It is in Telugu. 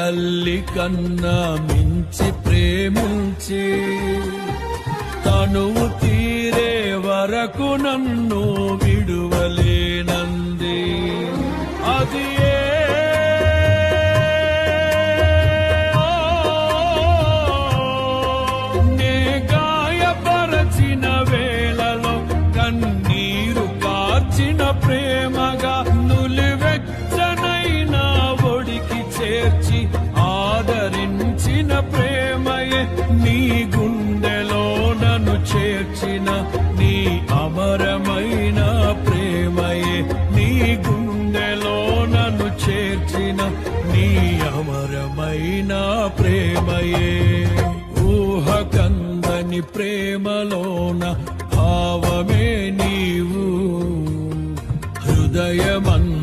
తల్లి కన్నా మించి ప్రేమించి తనువు తీరే వరకు నన్ను విడువలేనంది. అది నే గాయపరచిన వేళలో కన్నీరు కార్చిన ప్రేమగా నులివెచ్చనైనా ఒడికి చేర్చి ఆదరించిన ప్రేమయే నీ గుండెలో నన్ను చేర్చిన నీ అమరమైన ప్రేమయే నీ గుండెలో నన్ను చేర్చిన నీ అమరమైన ప్రేమయే. ఊహకందని ప్రేమలోన భావమే నీవు హృదయమన్న